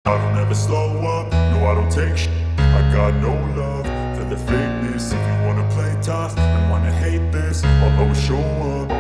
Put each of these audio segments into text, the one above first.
I don't ever slow up, no I don't take shit. I got no love for the fakeness. If you wanna play tough and wanna hate this, I'll always show up.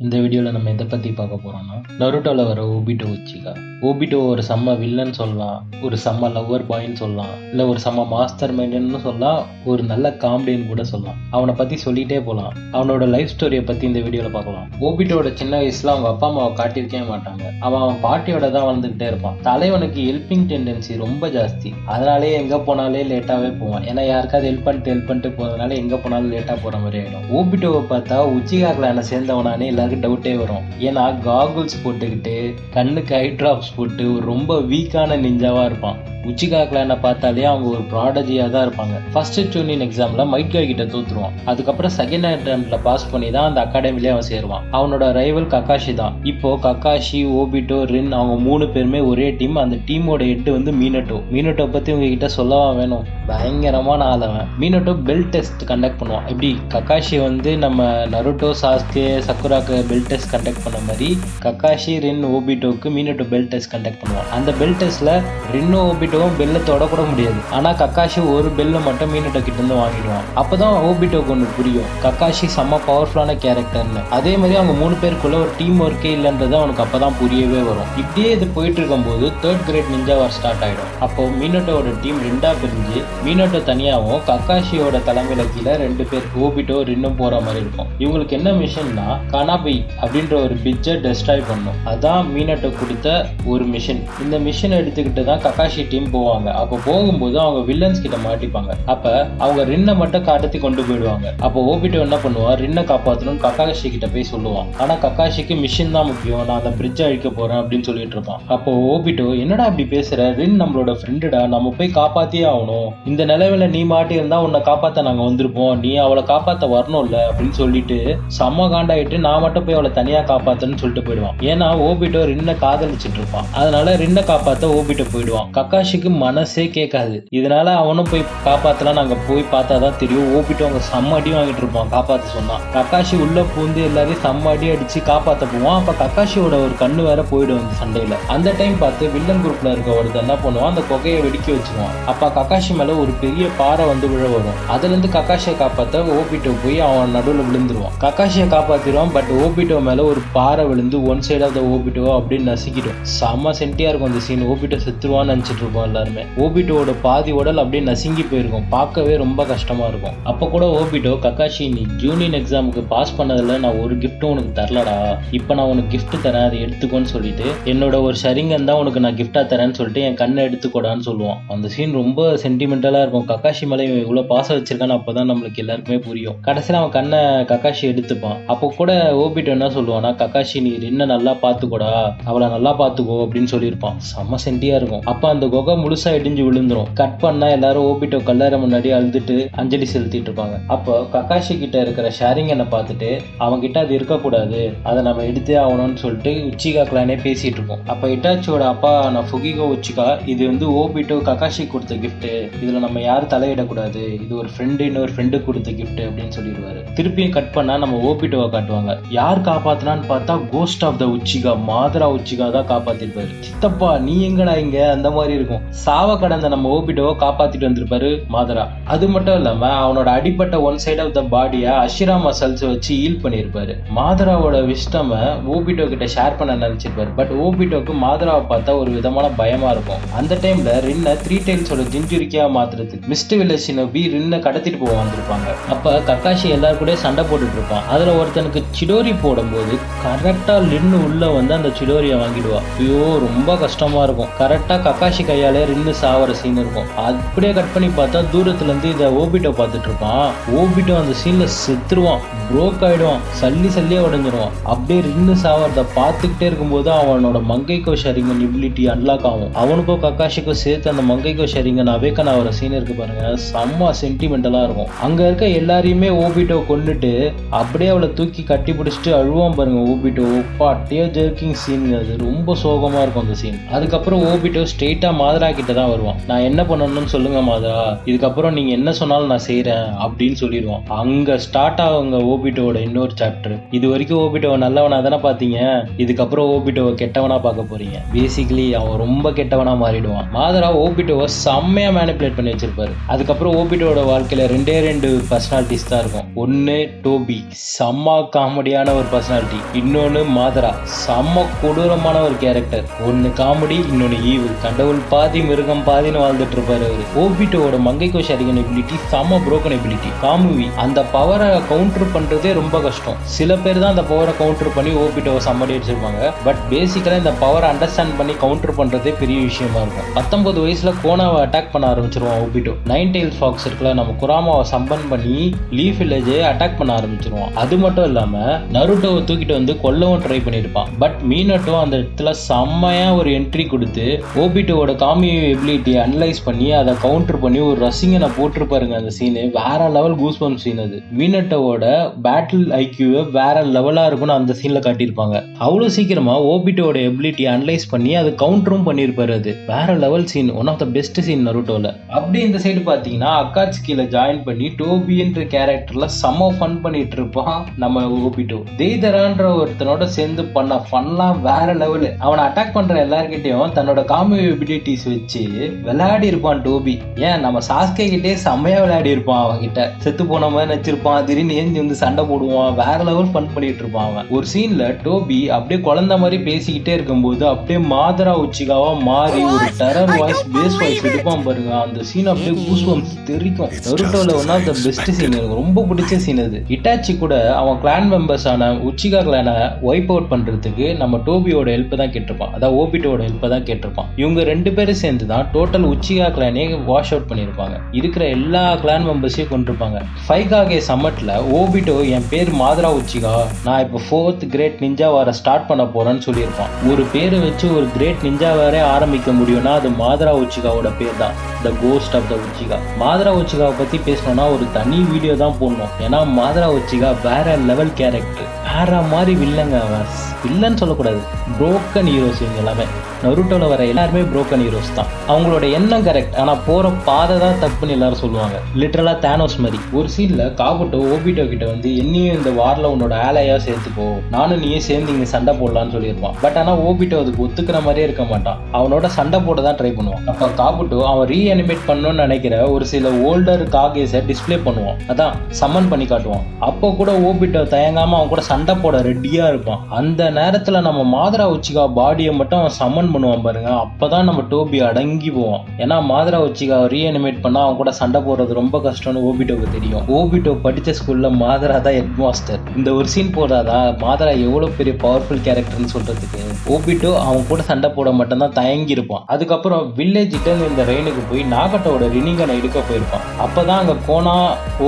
இந்த வீடியோவில் நம்ம எதை பற்றி பார்க்க போகிறோம்னா, நருட்டோவில் வர Obito Uchiha. Obito ஒரு செம்ம வில்லன் சொல்லலாம், ஒரு செம்ம லவ்வர் பாயின்னு சொல்லலாம், இல்லை ஒரு செம்ம மாஸ்டர் மைண்டுன்னு சொல்லலாம், ஒரு நல்ல காமெடின்னு கூட சொல்லலாம். அவனை பற்றி சொல்லிகிட்டே போகலாம். அவனோட லைஃப் ஸ்டோரியை பற்றி இந்த வீடியோவில் பார்க்கலாம். ஓபிட்டோட சின்ன வயசில் அவங்க அப்பா அம்மாவை காட்டியிருக்கவே மாட்டாங்க. அவன் பாட்டியோட தான் வளர்ந்துக்கிட்டே இருப்பான். தலைவனுக்கு ஹெல்பிங் டெண்டன்சி ரொம்ப ஜாஸ்தி. அதனாலே எங்கே போனாலே லேட்டாகவே போவான். ஏன்னா யாருக்காவது ஹெல்ப் பண்ணிட்டு போகிறதுனால எங்கே போனாலும் லேட்டாக போகிற மாதிரி ஆகிடும். ஓபிட்டோவை பார்த்தா உச்சிகா கிளானை சேர்ந்தவனானே எல்லாருக்கும் டவுட்டே வரும். ஏன்னா காகுல்ஸ் போட்டுக்கிட்டு கண்ணுக்கு ஐ ட்ராப்ஸ் போட்டு ரொம்ப வீக்கான நிஞ்சாவா இருப்பான். உச்சிகா கிளானை பார்த்தாலே அவங்க ஒரு ப்ராடஜியாக தான் இருப்பாங்க. ஃபர்ஸ்ட் ட்யூனின் எக்ஸாமில் மைட் காய் கிட்ட தோத்துருவான். அதுக்கப்புறம் செகண்ட் அட்டெம்ப்ட்ல பாஸ் பண்ணி தான் அந்த அகாடமிலே அவன் சேருவான். அவனோட ரைவல் கக்காஷி தான். இப்போ கக்காஷி, ஓபிட்டோ, ரின் அவங்க 3 பேருமே ஒரே டீம். அந்த டீமோட ஹெட் வந்து மீனட்டோ. மீனட்டோ பற்றி உங்ககிட்ட சொல்லவா வேணும், பயங்கரமான ஆளவன். மீனட்டோ பெல் டெஸ்ட் கண்டக்ட் பண்ணுவான். இப்படி கக்காஷி வந்து நம்ம நருட்டோ, சாஸ்கே, சக்குராக்கு பெல் டெஸ்ட் கண்டக்ட் பண்ண மாதிரி கக்காஷி, ரின், ஓபிட்டோக்கு மீனட்டோ பெல் டெஸ்ட் கண்டக்ட் பண்ணுவான். அந்த பெல் டெஸ்ட்ல ரின்னோ ஓபிட்டோ பெல்ல தொடக்கூட முடியாது. ஆனா கக்காஷி ஒரு பெல்ல மட்டும் மீனட்டோ கிட்ட இருந்து வாங்கிடுவான். அப்பதான் ஓபிட்டோக்கு ஒன்று புரியும், கக்காஷி செம்ம பவர்ஃபுல்லான கேரக்டர்னு. அதே மாதிரி அவங்க 3 பேருக்குள்ள ஒரு டீம் ஒர்க்கே இல்லைன்றது அவனுக்கு அப்பதான் புரியவே வரும். இப்படியே இது போயிட்டு இருக்கும் போது 3rd கிரேட் நிஞ்சா வார் ஸ்டார்ட் ஆயிடும். அப்போ மீனட்டோட டீம் 2ஆ பிரிஞ்சு மீனட்டோ தனியாகவும் கக்காஷியோட தலைமையில கீழே 2 பேர் ஓபிட்டோ, ரின்னும் போற மாதிரி இருக்கும். இவங்களுக்கு என்ன மிஷன்னா, கனாபி அப்படின்ற ஒரு பிட்ஜை டெஸ்ட்ராய் பண்ணும். அதான் மீனட்டோ கொடுத்த ஒரு மிஷன். இந்த மிஷன் எடுத்துக்கிட்டு தான் கக்காஷி டீம் போவாங்க. அப்போ போகும்போது அவங்க வில்லன்ஸ் கிட்ட மாட்டிப்பாங்க. அப்ப அவங்க ரின்னை மட்டும் கடத்தி கொண்டு போயிடுவாங்க. அப்போ ஓபிட்டோ என்ன பண்ணுவான், ரின்னை காப்பாற்றணும் கக்காஷி கிட்ட போய் சொல்லுவான். ஆனா கக்காஷிக்கு மிஷன் தான் முக்கியம், நான் அந்த பிரிட்ஜை அழிக்க போறேன் அப்படின்னு சொல்லிட்டு இருப்பான். அப்போ ஓபிட்டோ, என்னடா இப்படி பேசுற, ரின் நம்மளோட ஃப்ரெண்டுடா, நம்ம போய் காப்பாத்தியே ஆகணும். இந்த நிலைமையில நீ மாட்டி இருந்தா உன்னை காப்பாத்த நாங்க வந்திருப்போம், நீ அவளை காப்பாத்த வரணும்ல அப்படின்னு சொல்லிட்டு செம்ம காண்டாயிட்டு நான் மட்டும் போய் அவளை தனியா காப்பாத்தன்னு சொல்லிட்டு போயிடுவான். ஏன்னா ஓபிட்டோ ரின்னை காதலிச்சிட்டு இருப்பான். அதனால ரின்னை காப்பாத்த ஓபிட்டோ போயிடுவான். கக்காஷிக்கு மனசே கேட்காது. இதனால அவனும் போய் காப்பாத்தலாம், நாங்க போய் பார்த்தாதான் தெரியும். ஓபிட்டோ அவங்க செம்ம அடி வாங்கிட்டு இருப்பான் காப்பாத்த சொன்னா. கக்காஷி உள்ள பூந்து எல்லாரையும் செம்ம அடி அடிச்சு காப்பாத்த போவான். அப்ப கக்காஷியோட ஒரு கண்ணு வேற போயிடும் அந்த சண்டையில. அந்த டைம் பார்த்து வில்லன் குரூப்ல இருக்க ஒருத்தர் என்ன பண்ணுவான், அந்த கொகையை வெடிக்க வச்சிருவான். அப்ப கக்காஷி மேல ஒரு பெரிய பாறை வந்து விழ வரும். அதுல இருந்து கக்காஷியை காப்பாத்த ஓபிட்டோ போய் அவன் நடுவில் விழுந்துருவான். கக்காஷியை காப்பாத்திடுவான். பட் ஓபிட்டோ மேல ஒரு பாறை விழுந்து one side of the Obito அப்படின்னு நசுக்கிடும். செம்ம சென்டியா இருக்கும் அந்த சீன். ஓபிட்டோ செத்துருவான்னு நினைச்சிட்டு இருப்போம் எல்லாருமே. ஓபிட்டோட பாதி உடல் அப்படியே நசுங்கி போயிருக்கும். பார்க்கவே ரொம்ப கஷ்டமா இருக்கும். அப்ப கூட ஓபிட்டோ, கக்காஷி நீ ஜூனியர் எக்ஸாமுக்கு பாஸ் பண்ணதுல நான் ஒரு கிஃப்ட்டும் உனக்கு தரலடா, இப்ப நான் உனக்கு கிஃப்ட் தரேன், அதை எடுத்துக்கோன்னு சொல்லிட்டு என்னோட ஒரு ஷரிங்கன் தான் உனக்கு நான் கிஃப்டா தரேன்னு சொல்லிட்டு என் கண்ணை எடுத்துக்கூடான்னு சொல்லுவான். அந்த சீன் ரொம்ப சென்டிமெண்டலா இருக்கும். கக்காஷி மேலே இவ்வளவு பாசம் வச்சிருக்கான்னு அப்பதான் நம்மளுக்கு எல்லாருக்குமே புரியும். கடைசியில் அவன் கண்ணை கக்காஷி எடுத்துப்பான். அப்போ கூட ஓபிட்டோ என்ன சொல்லுவானா, கக்காஷி நீ ரின்னை நல்லா பாத்துக்கூடா, அவளை நல்லா பாத்துக்கோ அப்படின்னு சொல்லியிருப்பான். செம்ம சென்டியா இருக்கும். அப்ப அந்த குகை முழுசா இடிஞ்சு விழுந்துரும். கட் பண்ணா எல்லாரும் ஓபிட்டோ கல்லறை முன்னாடி அழுதுட்டு அஞ்சலி செலுத்திட்டு இருப்பாங்க. அப்போ கக்காஷி கிட்ட இருக்கிற ஷேரிங்கனை பார்த்துட்டு அவங்க கிட்ட அது இருக்கக்கூடாது, அதை நம்ம எடுத்தே ஆகணும்னு சொல்லிட்டு உச்சிகா கிளானே பேசிட்டு இருக்கோம். அப்ப இட்டாச்சியோட அப்பா நான் ஃபுகிகோ உச்சிகா, இது வந்து ஓபிட்டோ கக்காஷி கொடுத்த கிஃப்ட், இதுல நம்ம யாரும் தலையிடக்கூடாது, இது ஒரு ஃப்ரெண்டு இன்னொரு ஃப்ரெண்டு கொடுத்த கிஃப்ட் அப்படின்னு சொல்லிடுவாரு. திருப்பியும் கட் பண்ணா நம்ம ஓபிட்டோவை காட்டுவாங்க. யார் காப்பாத்தினான்னு பார்த்தா ghost of the Uchiha, Madara Uchiha தான் காப்பாத்திருப்பாரு. சித்தப்பா நீ எங்கடா இங்க அந்த மாதிரி இருக்கும். சாவ கடந்த நம்ம ஓபிட்டோவை காப்பாத்திட்டு வந்திருப்பாரு மாதரா. அது மட்டும் இல்லாம அவனோட அடிப்பட்ட ஒன் சைட் ஆஃப் த பாடியை அஷிரா மசால்ஸ் வச்சு ஹீல் பண்ணிருப்பாரு. மாதராவோட விஸ்டம் ஓபிட்டோ கிட்ட ஷேர் பண்ண நினைச்சிருப்பாரு. பட் ஓபிட்டோக்கு மாதராவை பார்த்தா ஒரு விதமான பயமா இருக்கும். அந்த டைம்ல ரின்னை 3 டைல்ஸோட ஜிஞ்சுரிக்கியா மாத்துறதுக்கு மிஸ்ட் வில்லேஜ் நோபி ரின்னை கடத்திட்டு போக வந்திருப்பாங்க. அப்ப கக்காஷி எல்லாரும் கூட சண்டை போட்டுட்டு இருப்பான். அதுல ஒருத்தனுக்கு சிடோரி போடும்போது கரெக்டா ரின்னு உள்ள வந்து அந்த சிடோரியை வாங்கிடுவா. ஐயோ ரொம்ப கஷ்டமா இருக்கும். கரெக்டா கக்காஷி கையாலே ரின்னு சாவர சீன் இருக்கும். அப்படியே கட் பண்ணி பார்த்தா தூரத்துல இருந்து இதை ஓபிட்டோ பார்த்துட்டு இருப்பான். ஓபிட்டோ அந்த சீன்ல செத்துருவான், ப்ரோக் ஆயிடுவான், சல்லியா உடஞ்சிருவான். அப்படியே ரின்னு சாவறத பார்த்துக்கிட்டே இருக்கும்போது அவனோட மங்கைக்கோ ஷரிங்கன் எபிலிட்டி அன்லாக் ஆகும். அவனுக்கும் கக்காஷிக்கும் சேர்த்து அந்த மங்கைக்கோ ஷரிங்கன் அவேக்கன் ஆகிற சீன் இருக்கு பாருங்க, செம்ம சென்டிமெண்டலா இருக்கும். அங்க இருக்க எல்லாரையுமே ஓபிட்டோ கொண்டுட்டு அப்படியே அவளை தூக்கி கட்டி பிடிச்சிட்டு ஃபர்ஸ்ட் அழுவான் பாருங்க ஓபிட்டோ, டே ஜர்க்கிங் சீன், அது ரொம்ப சோகமா இருக்கும் அந்த சீன். அதுக்கப்புறம் ஓபிட்டோ ஸ்ட்ரெயிட்டா மாதரா கிட்ட தான் வருவான். நான் என்ன பண்ணணும்னு சொல்லுங்க மாதரா, இதுக்கப்புறம் நீங்க என்ன சொன்னாலும் நான் செய்யறேன் அப்படின்னு சொல்லிடுவான். அங்க ஸ்டார்ட் ஆகுங்க ஓபிட்டோட இன்னொரு சாப்டர். இது வரைக்கும் ஓபிட்டோவை நல்லவனா தானே பாத்தீங்க, இதுக்கப்புறம் ஓபிட்டோவை கெட்டவனா பார்க்க போறீங்க. பேசிக்கலி அவன் ரொம்ப கெட்டவனா மாறிடுவான். மாதரா ஓபிட்டோவை செம்மையா மேனிபுலேட் பண்ணி வச்சிருப்பாரு. அதுக்கப்புறம் ஓபிட்டோட வாழ்க்கையில ரெண்டு பர்சனாலிட்டிஸ் தான் இருக்கும். ஒன்னு டோபி, செம்ம காமெடியான ஒரு பர்சனாலிட்டி. இன்னொன்னு மாதரா, செம்ம கொடூரமான ஒரு கேரக்டர். ஒன்னு காமெடி, இன்னொன்னு ஈவில். கடவுள் பாதி மிருகம் பாதின்னு வாழ்ந்துட்டு இருப்பாரு அவரு. ஓபிட்டோட மங்கை கோஷரிகன் எபிலிட்டி செம்ம புரோக்கன் எபிலிட்டி. காமுவி அந்த பவரை கவுண்டர் பண்றதே ரொம்ப கஷ்டம். சில பேர் தான் அந்த பவரை கவுண்டர் பண்ணி ஓபிட்டோவை சம்மடி வச்சிருப்பாங்க. பட் பேசிக்கலா இந்த பவரை அண்டர்ஸ்டாண்ட் பண்ணி கவுண்டர் பண்றதே பெரிய விஷயமா இருக்கும். 19 வயசுல கோனாவை அட்டாக் பண்ண ஆரம்பிச்சிருவான் ஓபிட்டோ. 9 tailed fox இருக்குல்ல, நம்ம குராமாவை சம்பன் பண்ணி லீஃப் வில்லேஜை அட்டாக் பண்ண ஆரம்பிச்சிருவான். அது மட்டும் இல்லாம நருட்டோவை தூக்கிட்டு வந்து கொல்லவும் ட்ரை பண்ணிருப்பான். பட் மீனட்டோ அந்த இடத்துல செம்மையா ஒரு என்ட்ரி கொடுத்து ஓபிட்டோவோட காமி எபிலிட்டியை அனலைஸ் பண்ணி அதை கவுண்டர் பண்ணி ஒரு ரசிங்கனை போட்டிருப்பாருங்க. அந்த சீனு வேற லெவல் கூஸ் பம்ப் சீன். அது மீனட்டோவோட பேட்டில் ஐக்யூவை வேற லெவலா இருக்கும்னு அந்த சீன்ல காட்டியிருப்பாங்க. அவ்வளவு சீக்கிரமா ஓபிட்டோட எபிலிட்டியை அனலைஸ் பண்ணி அது கவுண்டரும் பண்ணிருப்பாரு. அது வேற level scene, one of the best scene நருட்டோல. அப்படி இந்த சைடு பாத்தீங்கன்னா அக்காட்சுகில ஜாயின் பண்ணி டோபின்ற கேரக்டர்ல செம்ம ஃபன் பண்ணிட்டு இருப்பான் நம்ம ஓபிட்டோ. தேய்தரான்ற ஒருத்தனோட சேர்ந்து பண்ண ஃபன்லாம் வேற லெவலு. அவனை அட்டாக் பண்ற எல்லார்கிட்டையும் தன்னோட காமி எபிலிட்டிஸ் வச்சு விளையாடி இருப்பான் டோபி. ஏன் நம்ம சாஸ்கே கிட்டே செம்மையா விளையாடி இருப்பான். அவன்கிட்ட செத்து போன மாதிரி நச்சிருப்பான், திடீர்னு ஏஞ்சி வந்து சண்டை போடுவான், வேற லெவல் ஃபன் பண்ணிட்டு இருப்பான் அவன். ஒரு சீன்ல டோபி அப்படியே குழந்தை மாதிரி பேசிக்கிட்டே இருக்கும்போது அப்படியே மாதரா உச்சிகாவா மாறி ஒரு டெரர் வாய்ஸ், பேஸ் வாய்ஸ் எடுப்பான் பாருங்க. அந்த சீன் அப்படியே கூஸ் பம்ப்ஸ் தெரிக்கும். நருட்டோல one of the best scene, எனக்கு ரொம்ப பிடிச்ச சீன் அது. இட்டாச்சி கூட அவன் கிளான் மெம்பர்ஸ் ஆன உச்சிகா கிளானை வைப் அவுட் பண்றதுக்கு நம்ம டோபியோட ஹெல்ப் தான் கேட்டிருப்பான். அதாவது ஓபிட்டோட ஹெல்ப் தான் கேட்டிருப்பான். இவங்க 2 பேரும் சேர்ந்து தான் டோட்டல் உச்சிகா கிளானே வாஷ் அவுட் பண்ணிருப்பாங்க. இருக்கிற எல்லா கிளான் மெம்பர்ஸையும் கொண்டிருப்பாங்க. 5 சம்மட்ல ஓபிட்டோ என் பேர் மாதரா உச்சிகா, நான் இப்போ 4th கிரேட் நிஞ்சா வார ஸ்டார்ட் பண்ண போறேன்னு சொல்லியிருப்பான். ஒரு பேரை வச்சு ஒரு கிரேட் நிஞ்சா வாரே ஆரம்பிக்க முடியும்னா அது மாதரா உச்சிகாவோட பேர் தான், த கோஸ்ட் ஆஃப் த உச்சிகா. மாதரா உச்சிகாவை பத்தி பேசணும்னா ஒரு தனி வீடியோ தான் போடணும். ஏன்னா மாதரா உச்சிகா வேற லெவல் கேரக்டர், வேற மாதிரி வில்லங்க. வில்லன்னு சொல்லக்கூடாது, புரோக்கன் ஹீரோஸ். இவங்க எல்லாமே நருட்டோல வர எல்லாருமே புரோக்கன் ஹீரோஸ் தான். அவங்களோட எண்ணம் கரெக்ட், ஆனா போற பாதை தான் தப்புன்னு எல்லாரும் சொல்லுவாங்க. லிட்டரலா தானோஸ் மாதிரி. ஒரு சீன்ல காபுட்டோ ஓபிட்டோ கிட்ட வந்து என்னையும் இந்த வார்ல உன்னோட ஆலையா சேர்த்துக்கோ, நானும் நீயும் சேர்ந்து இங்க சண்டை போடலான்னு சொல்லியிருப்பான். பட் ஆனா ஓபிட்டோ அதுக்கு ஒத்துக்கிற மாதிரியே இருக்க மாட்டான். அவனோட சண்டை போட தான் ட்ரை பண்ணுவான். அப்ப காபுட்டோ அவன் ரீஅனிமேட் பண்ணணும்னு நினைக்கிற ஒரு சில ஓல்டர் காகேஸை டிஸ்பிளே பண்ணுவான், அதான் சம்மன் பண்ணி காட்டுவான். அப்போ கூட ஓபிட்டோ தயங்காம அவன் கூட சண்டை போட ரெடியா இருப்பான். அந்த நேரத்துல நம்ம மாதரா உச்சிகா பாடியை மட்டும் அவன் சம்மன் பண்ணுவான் பாருங்க. அப்பதான் நம்ம டோபி அடங்கி போவான். ஏன்னா மாதரா உச்சிகா ரீஅனிமேட் பண்ணா அவன் கூட சண்டை போடுறது ரொம்ப கஷ்டம்னு ஓபிட்டோக்கு தெரியும். ஓபிட்டோ படிச்ச ஸ்கூல்ல மாதரா தான் ஹெட் மாஸ்டர். இந்த ஒரு சீன் போடாதா மாதரா எவ்வளவு பெரிய பவர்ஃபுல் கேரக்டர்னு சொல்றதுக்கு. ஓபிட்டோ அவன் கூட சண்டை போட மட்டும் தான் தயங்கி இருப்பான். அதுக்கப்புறம் வில்லேஜ் கிட்ட இந்த ரெயினுக்கு போய் நாகட்டோட ரினிங்கனை எடுக்க போயிருப்பான். அப்பதான் அங்க கோனா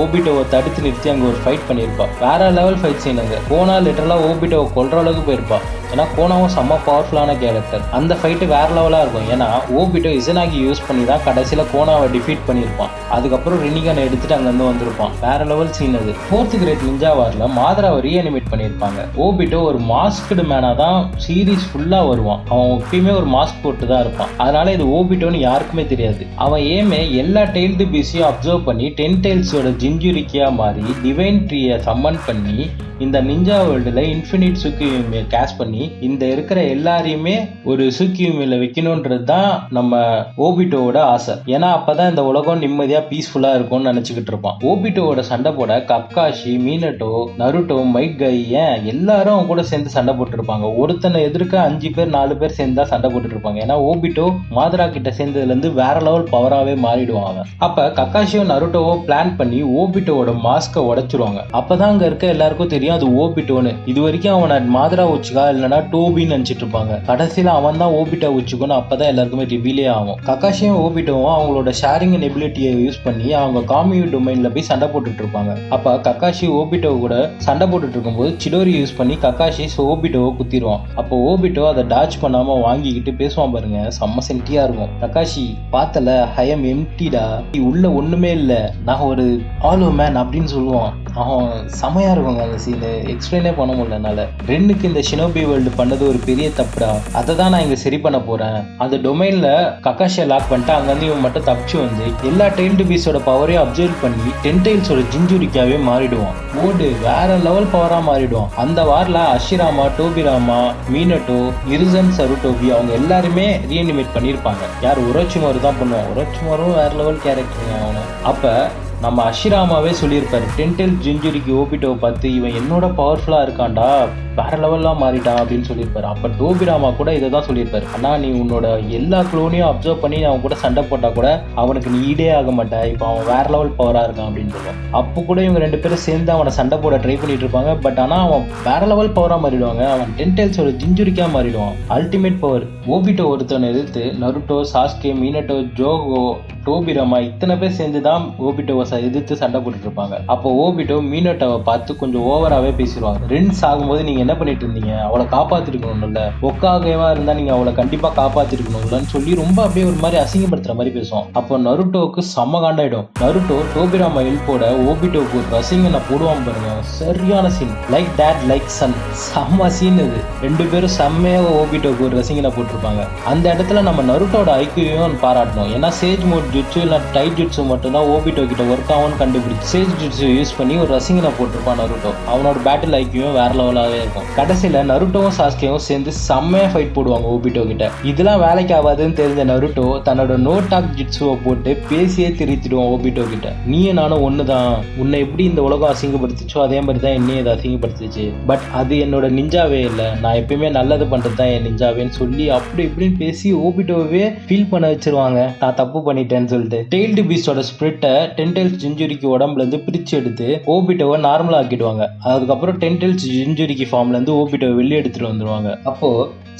ஓபிட்டோவை தடுத்து நிறுத்தி அங்க ஒரு ஃபைட் பண்ணிருப்பான். வேற லெவல் ஃபைட் சீன். அங்க கோனா லிட்டரலா ஓபிட்டோவை கொல்ற அளவுக்கு போயிருப்பான். ஏன்னா கோனாவும் செம்ம பவர்ஃபுல்லான கேரக்டர். அந்த ஃபைட்டு வேற லெவலா இருக்கும். ஏன்னா ஓபிட்டோ இசனாகி யூஸ் பண்ணி தான் கடைசியில கோனாவை டிஃபீட் பண்ணியிருப்பான். அதுக்கப்புறம் ரினிகனை எடுத்துட்டு அங்கிருந்து வந்திருப்பான். வேற லெவல் சீன் அது. 4th கிரேட் நிஞ்சா வார்ல மாதராவை ரீஅனிமேட் பண்ணியிருப்பாங்க. ஓபிட்டோ ஒரு மாஸ்க்டு மேனா தான் சீரீஸ் ஃபுல்லா வருவான். அவன் எப்பயுமே ஒரு மாஸ்க் போட்டு தான் இருப்பான். அதனால இது ஓபிட்டோன்னு யாருக்குமே தெரியாது. அவன் ஏமே எல்லா டெய்ல்டு பீஸையும் அப்சர்வ் பண்ணி 10 tailsோட ஜிஞ்சுரிக்கியா மாறி டிவைன் ட்ரீயை சம்மன் பண்ணி இந்த நிஞ்சா வேர்ல்டுல இன்ஃபினிட் சுக்கியூமியை கேஷ் பண்ணி இந்த இருக்கிற எல்லாரையுமே ஒரு சுக்கியூமியில வைக்கணும்ன்றது தான் நம்ம ஓபிட்டோவோட ஆசை. ஏன்னா அப்பதான் இந்த உலகம் நிம்மதியா பீஸ்ஃபுல்லா இருக்கும்னு நினைச்சுக்கிட்டு இருப்பான். ஓபிட்டோவோட சண்டை போட கக்காஷி, மீனட்டோ, நருட்டோ, மைட் கை, ஏன் எல்லாரும் அவங்க கூட சேர்ந்து சண்டை போட்டு இருப்பாங்க. ஒருத்தனை எதிர்க்க 5 பேர் 4 பேர் சேர்ந்து தான் சண்டை போட்டு இருப்பாங்க. ஏன்னா ஓபிட்டோ மாதரா கிட்ட சேர்ந்ததுல இருந்து வேற லெவல் பவராவே மாறிடுவான் அவன். அப்ப கக்காஷியோ நருட்டோவோ பிளான் பண்ணி ஓபிட்டோவோட மாஸ்கை உடைச்சிருவாங்க. அப்பதான் அங்க இருக்க எல்லாருக்கும் தெரியும் அது ஓபிட்டோன்னு. இது வரைக்கும் அவனை மாதரா உச்சிகா இல்லைன்னா டோபின்னு நினைச்சிட்டு இருப்பாங்க. கடைசியில அவன் தான் ஓபிட்டா உச்சிக்கோன்னு அப்பதான் எல்லாருக்குமே ரிவீலே ஆகும். கக்காஷியும் ஓபிட்டோவும் அவங்களோட ஷேரிங் எபிலிட்டியை யூஸ் பண்ணி அவங்க காமியூ டொமைன்ல போய் சண்டை போட்டுட்டு இருப்பாங்க. அப்ப கக்காஷி ஓபிட்டோ கூட சண்டை போட்டுட்டு இருக்கும்போது சிடோரி யூஸ் பண்ணி கக்காஷி ஓபிட்டோவை குத்திடுவான். அப்போ ஓபிட்டோ அதை டாச் பண்ணாம வாங்கிக்கிட்டு பேசுவான் பாருங்க, செம்ம சென்டியா இருக்கும். கக்காஷி பார்த்தல ஐ எம் எம்டிடா, உள்ள ஒண்ணுமே இல்ல, நான் ஒரு ஆலோ மேன் அப்படின்னு சொல்லுவான். அவன் செமையா இருக்குங்க அந்த சீனு, எக்ஸ்பிளைனே பண்ண முடியல என்னால. ரென்னுக்கு இந்த ஷினோபி வேர்ல்டு பண்ணது ஒரு பெரிய தப்புடா, அதை தான் நான் இங்க சரி பண்ண போறேன். அந்த டொமைன்ல கக்காஷியை லாக் பண்ணிட்டு அங்கிருந்து இவன் மட்டும் தப்பிச்சு வந்து எல்லா டெயில்டு பீஸோட பவரையும் அப்சர்வ் பண்ணி டென்டைல்ஸோட ஜிஞ்சுரிக்காவே மாறிடுவான். ஓடு வேற லெவல் பவரா மாறிடுவான். அந்த வாரில் அஷிராமா, டோபிராமா, மீனட்டோ, இருசன், சருட்டோபி அவங்க எல்லாருமே ரீஅனிமேட் பண்ணியிருப்பாங்க. யார் உரோச்சிமாரு தான் பண்ணுவான். உரோச்சிமாரும் வேற லெவல் கேரக்டருங்க அவனை. அப்போ நம்ம அஷிராமாவே சொல்லியிருப்பாரு டென்டைல் ஜிஞ்சுரிக்கு ஓபிட்டோவை பார்த்து, இவன் என்னோட பவர்ஃபுல்லா இருக்கான்டா, வேற லெவல்லாம் மாறிட்டான் அப்படின்னு சொல்லியிருப்பாரு. அப்ப டோபிராமா கூட இதை தான் சொல்லியிருப்பாரு, ஆனா நீ உன்னோட எல்லா க்ளோனையும் அப்சர்வ் பண்ணி அவன் கூட சண்டை போட்டா கூட அவனுக்கு நீ ஈடே ஆக மாட்டா, இப்போ அவன் வேற லெவல் பவரா இருக்கான் அப்படின்னு சொல்லுவான். அப்போ கூட இவங்க 2 பேரும் சேர்ந்து அவனை சண்டை போட ட்ரை பண்ணிட்டு இருப்பாங்க. பட் ஆனா அவன் வேற லெவல் பவரா மாறிடுவாங்க. அவன் டென்டைல்ஸோட ஜிஞ்சுரிக்கா மாறிடுவான். Ultimate power. ஓபிட்டோ ஒருத்தவனை எதிர்த்து நருட்டோ, சாஸ்கே, மீனட்டோ, ஜோகோ, டோபிராமா இத்தனை பேர் சேர்ந்து தான் ஓபிட்டோவை எதிர்த்து சண்டை போட்டுட்டு இருப்பாங்க. அப்போ ஓபிட்டோ மீனட்டோவை பார்த்து கொஞ்சம் ஓவராகவே பேசிடுவாங்க. ரென்ஸ் ஆகும்போது நீங்க என்ன பண்ணிட்டு இருந்தீங்க, அவளை காப்பாத்திருக்கணும்ல, ஒக்காகவா இருந்தா நீங்க அவளை கண்டிப்பா காப்பாத்திருக்கணும்லன்னு சொல்லி ரொம்ப அப்படியே ஒரு மாதிரி அசிங்கப்படுத்துற மாதிரி பேசுவோம். அப்போ நருட்டோவுக்கு செம்ம காண்டாயிடும். நருட்டோ டோபிராமா ஹெல்ப்போட ஓபிட்டோவுக்கு ஒரு ரசிங்கனை போடுவான் பாருங்க, சரியான scene. Like dad like son, செம்ம சீன் இது. 2 பேரும் செம்மையாக ஓபிட்டோவுக்கு ஒரு ரசிங்கனை போட்டிருப்பாங்க. அந்த இடத்துல நம்ம நருட்டோட ஐக்கியம் பாராட்டணும். ஏன்னா சேஜ் மோட் ஜுட்ஸு இல்லை டைட் ஜுட்ஸு மட்டும்தான் ஓபிட்டோ கிட்ட ஒர்க் ஆகும்னு கண்டுபிடிச்சு சேஜ் ஜுட்ஸு யூஸ் பண்ணி ஒரு ரசிங்கனை போட்டிருப்பான் நருட்டோ. அவனோட பேட்டில் ஐக்கியம் வேற லெவலாகவே இருக்கும். கடைசியில் நருட்டோவும் சாஸ்கேவும் சேர்ந்து செம்மையாக ஃபைட் போடுவாங்க ஓபிட்டோ கிட்ட. இதெல்லாம் வேலைக்கு ஆகாதுன்னு தெரிஞ்ச நருட்டோ தன்னோட நோ டாக் ஜுட்ஸுவை போட்டு பேசியே திருத்திடுவான் ஓபிட்டோ கிட்ட. நீயும் நானும் ஒன்று தான், உன்னை எப்படி இந்த உலகம் அசிங்கப்படுத்துச்சோ அதே மாதிரி தான் என்னையும் இதை அசிங்கப்படுத்துச்சு. பட் அது என்னோட நிஞ்சாவே இல்லை, நான் எப்பயுமே நல்லது பண்ணுறது தான் என் நிஞ்சாவேன்னு சொல்லி அப்படி இப்படின்னு பேசி ஓபிட்டோவே ஃபீல் பண்ண வச்சிருவாங்க, நான் தப்பு பண்ணிட்டேன்னு சொல்லிட்டு. டெயில்டு பீஸ்டோட ஸ்பிரிட்டை டென்டைல்ஸ் ஜிஞ்சுரிக்கு உடம்புல இருந்து பிரிச்சு எடுத்து ஓபிட்டோவை நார்மலா ஆக்கிடுவாங்க. அதுக்கப்புறம் டென்டைல்ஸ் ஜிஞ்சுரிக்கு ஃபார்ம்ல இருந்து ஓபிட்டோவை வெளியே எடுத்துட்டு வந்துருவாங்க. அப்போ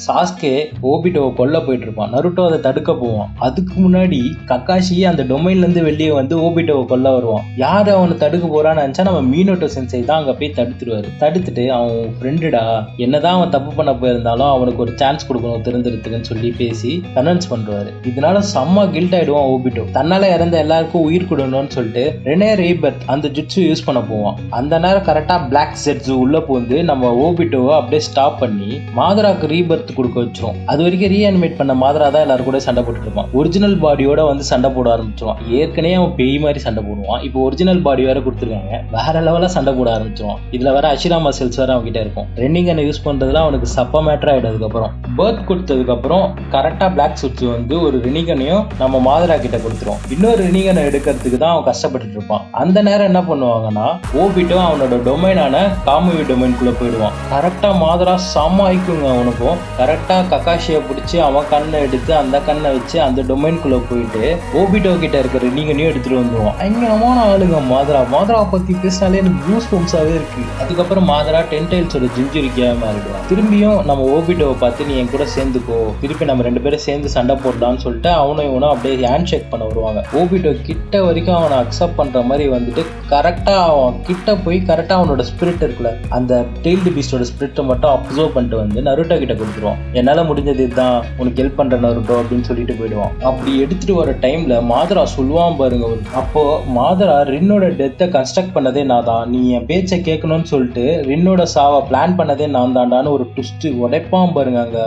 சாஸ்கே ஓபிட்டோவை கொல்ல போயிட்டு இருப்பான். நருட்டோ அதை தடுக்க போவான். அதுக்கு முன்னாடி கக்காஷி அந்த டொமைன்ல இருந்து வெளியே வந்து ஓபிட்டோவை கொல்ல வருவான். யாரு அவனை தடுக்க போறான்னு நினைச்சா நம்ம மீனோட்டோ சென்சை தான் அங்க போய் தடுத்துருவாரு. தடுத்துட்டு அவன் ஃப்ரெண்டுடா, என்னதான் அவன் தப்பு பண்ண போயிருந்தாலும் அவனுக்கு ஒரு சான்ஸ் கொடுக்கணும் தெரிஞ்சிருக்குன்னு சொல்லி பேசி கன்வின்ஸ் பண்றாரு. இதனால செம்ம கில்ட் ஆயிடுவான் ஓபிட்டோ. தன்னால இறந்த எல்லாருக்கும் உயிர் கொடுக்கணும்னு சொல்லிட்டு ரெனே ரீபர்த் அந்த ஜுட்ஸு யூஸ் பண்ண போவான். அந்த நேரம் கரெக்டா பிளாக் ஜெட்ஸு உள்ள போந்து நம்ம ஓபிட்டோவை அப்படியே ஸ்டாப் பண்ணி மாதராக்கு ரீபர்த் கொடுக்க வச்சிரும். அது வரைக்கும் ரீஅனிமேட் பண்ண மாதரா தான் எல்லாரும் கூட சண்டை போட்டுட்டு இருப்பான். ஒரிஜினல் பாடியோட வந்து சண்டை போட ஆரம்பிச்சிருவான். ஏற்கனவே அவன் பேய் மாதிரி சண்டை போடுவான், இப்போ ஒரிஜினல் பாடி வேற கொடுத்துருக்காங்க, வேற லெவலா சண்டை போட ஆரம்பிச்சிருவான். இதுல வேற அஷிராமா செல்ஸ் வேற அவன்கிட்ட இருக்கும். ரென்னிங்கனை யூஸ் பண்றதுல அவனுக்கு சப்ப மேட்டர் ஆயிடும். அதுக்கப்புறம் பர்த் கொடுத்ததுக்கு அப்புறம் கரெக்டா பிளாக் சுட்ஸ் வந்து ஒரு ரெனிகனையும் நம்ம மாதரா கிட்ட கொடுத்துருவோம். இன்னொரு ரெனிகனை எடுக்கிறதுக்கு தான் அவன் கஷ்டப்பட்டு இருப்பான். அந்த நேரம் என்ன பண்ணுவாங்கன்னா ஓபிட்டோ அவனோட டொமைனான காமுவி டொமைனுக்குள்ள போயிடுவான். கரெக்டா மாதரா செம்ம ஐக்குங்க அவனுக்கும். கரெக்டா கக்காஷியை பிடிச்சி அவன் கண்ணை எடுத்து அந்த கண்ணை வச்சு அந்த டொமைனுக்குள்ள போயிட்டு ஓபிட்டோ கிட்ட இருக்கிற ரெனிகனையும் எடுத்துட்டு வந்துருவான். பயங்கரமான ஆளுங்க மாதரா. மாதரா பத்தி பேசினாலே எனக்கு க்ளூஸ் பம்ப்ஸாவே இருக்கு. அதுக்கப்புறம் மாதரா டென்டைல்ஸோட ஜிஞ்சுரிக்கா மாறிடுவான். திரும்பியும் நம்ம ஓபிட்டோவை பார்த்து நீ என் கூட சேர்ந்துக்கோ, திருப்பி நம்ம 2 பேரும் சேர்ந்து சண்டை போடலாம்னு சொல்லிட்டு அவனும் இவனும் அப்படியே ஹேண்ட் ஷேக் பண்ண வருவாங்க. ஓபிட்டோ கிட்ட வரைக்கும் அவனை அக்செப்ட் பண்ற மாதிரி வந்துட்டு கரெக்டா அவன் கிட்ட போய் கரெக்டா அவனோட ஸ்பிரிட் இருக்குல்ல, அந்த டெயில்டு பீஸ்டோட ஸ்பிரிட்டை மட்டும் அப்சர்வ் பண்ணிட்டு வந்து நருட்டோ கிட்ட கொடுத்துருவான். என்னால முடிஞ்சது இதுதான், உனக்கு ஹெல்ப் பண்ற நருட்டோ அப்படின்னு சொல்லிட்டு போயிடுவான். அப்படி எடுத்துட்டு வர டைம்ல மாதரா சொல்லுவான் பாருங்க, அப்போ மாதரா ரின்னோட டெத்தை கன்ஸ்ட்ரக்ட் பண்ணதே நான் தான், நீ என் பேச்சை கேட்கணும்னு சொல்லிட்டு ரின்னோட சாவை பிளான் பண்ணதே நான் தாண்டான்னு ஒரு ட்விஸ்ட் உடைப்பான் பாருங்க அங்க.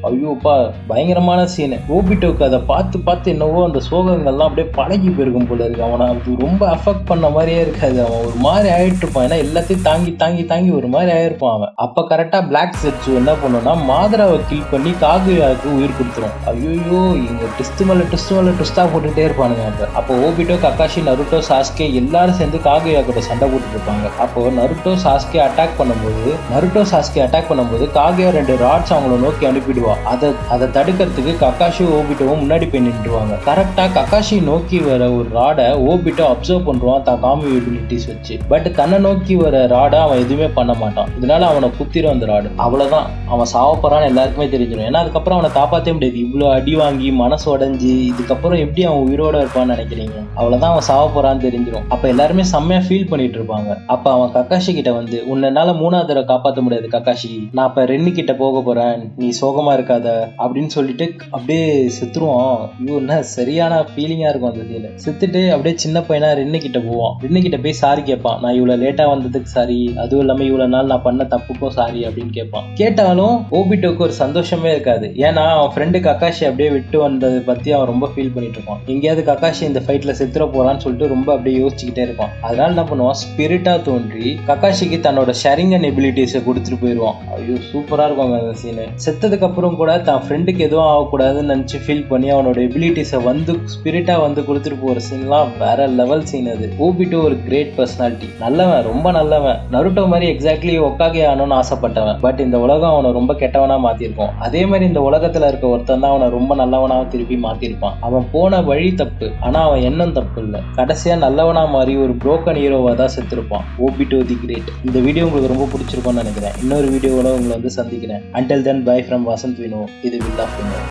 ஐயோப்பா பயங்கரமான சீனு. ஓபிட்டோக்கு அதை பார்த்து பார்த்து என்னவோ அந்த சோகங்கள்லாம் அப்படியே பழகி போயிருக்கும் போல இருக்கு. அவனை அது ரொம்ப அஃபெக்ட் பண்ண மாதிரியே இருக்காது. அவன் ஒரு மாதிரி ஆயிட்டு இருப்பான். ஏன்னா எல்லாத்தையும் தாங்கி தாங்கி தாங்கி ஒரு மாதிரி ஆயிருப்பான் அவன். அப்ப கரெக்டா பிளாக் செட்ஸ் என்ன பண்ணுன்னா மாதராவை கில் பண்ணி காகுயாவுக்கு உயிர் கொடுத்துரும். ஐயோ இங்க ட்விஸ்ட் மேல ட்விஸ்டா போட்டுட்டே இருப்பானுங்க. அப்போ ஓபிட்டோ, கக்காஷி, நருட்டோ, சாஸ்கே எல்லாரும் சேர்ந்து காகுயா கூட சண்டை போட்டுட்டு இருப்பாங்க. அப்போ நருட்டோ சாஸ்கே அட்டாக் பண்ணும்போது காகுயா 2 ராட்ஸ் அவங்கள நோக்கி அனுப்பிடுவா. அதை தடுக்கிறதுக்கு கக்காஷி ஓபிட்டோவும் முன்னாடி போய் நின்றுவாங்க. கரெக்டா கக்காஷி நோக்கி வர ஒரு ராடை ஓபிட்டோ அப்சர்வ் பண்றான் தான் காமி எபிலிட்டிஸ் வச்சு. பட் தன்னை நோக்கி வர ராடை அவன் எதுவுமே பண்ண மாட்டான். இதனால அவனை குத்திரும் அந்த ராடு. அவ்வளவுதான், அவன் சாவப்போறான்னு எல்லாருக்குமே தெரிஞ்சிடும். ஏன்னா அதுக்கப்புறம் அவனை காப்பாற்றவே முடியாது. இவ்வளவு அடி வாங்கி மனசு உடைஞ்சி இதுக்கப்புறம் எப்படி அவன் உயிரோட இருப்பான்னு நினைக்கிறீங்க? அவ்வளவுதான், அவன் சாவ போறான்னு தெரிஞ்சிடும். அப்ப எல்லாருமே செம்மையா ஃபீல் பண்ணிட்டு இருப்பாங்க. அப்ப அவன் கக்காஷி கிட்ட வந்து உன்னால 3வது தடவை காப்பாற்ற முடியாது கக்காஷி, நான் இப்ப ரென்னு கிட்ட போக போறேன், நீ சோகமா இருக்காத அப்படின்னு சொல்லிட்டு அப்படியே செத்துருவான். ஐயோ என்ன சரியான ஃபீலிங்கா இருக்கும் அந்த சீன். செத்துட்டு அப்படியே சின்ன பையனா ரென்னு கிட்ட போவான். ரென்னு கிட்ட போய் சாரி கேட்பான். நான் இவ்வளவு லேட்டா வந்ததுக்கு சாரி, அதுவும் இல்லாம இவ்வளவு நாள் நான் பண்ண தப்புக்கும் சாரி அப்படின்னு கேட்பான். கேட்டாலும் ஓபிட்டோக்கு ஒரு சந்தோஷமே இருக்காது. ஏன்னா அவன் ஃப்ரெண்டு கக்காஷி அப்படியே விட்டு வந்ததை பத்தி அவன் ரொம்ப ஃபீல் பண்ணிட்டு இருப்பான். எங்கேயாவது கக்காஷி இந்த ஃபைட்ல செத்துற போறான்னு சொல்லிட்டு ரொம்ப அப்படியே யோசிச்சுக்கிட்டே இருப்பான். அதனால என்ன பண்ணுவான், ஸ்பிரிட்டா தோன்றி கக்காஷிக்கு தன்னோட ஷேரிங்கன் எபிலிட்டிஸை கொடுத்துட்டு போயிடுவான். ஐயோ சூப்பரா இருக்கும் அந்த சீனு. செத்ததுக்கு அப்புறம் கூட தான் ஃப்ரெண்டுக்கு எதுவும் ஆகக்கூடாதுன்னு நினைச்சு ஃபீல் பண்ணி அவனோட எபிலிட்டிஸை வந்து ஸ்பிரிட்டா வந்து கொடுத்துட்டு போற சீன்லாம் வேற லெவல் சீன் அது. ஓபிட்டோ ஒரு கிரேட் பர்சனாலிட்டி, நல்லவன், ரொம்ப நல்லவன். நருட்டோ மாதிரி எக்ஸாக்ட்லி ஒக்காகே ஆகணும்னு ஆசைப்பட்டவன். பட் இந்த உலகம் அவனை ரொம்ப கெட்டவனா மாத்திருக்கும். அதே மாதிரி இந்த உலகத்துல இருக்க ஒருத்தன் தான் அவனை ரொம்ப நல்லவனா திருப்பி மாத்திருப்பான். அவன் போன வழி தப்பு, ஆனா அவன் எண்ணம் தப்பு இல்ல. கடைசியா நல்லவனா மாதிரி ஒரு புரோக்கன் ஹீரோவா தான் செத்துருப்பான். ஓபிட்டோ தி கிரேட். இந்த வீடியோ உங்களுக்கு ரொம்ப பிடிச்சிருக்கும்னு நினைக்கிறேன். இன்னொரு வீடியோவோட உங்களை வந்து சந்திக்கிறேன். Until then, bye from Vasant Vino. இது Will of Vinod.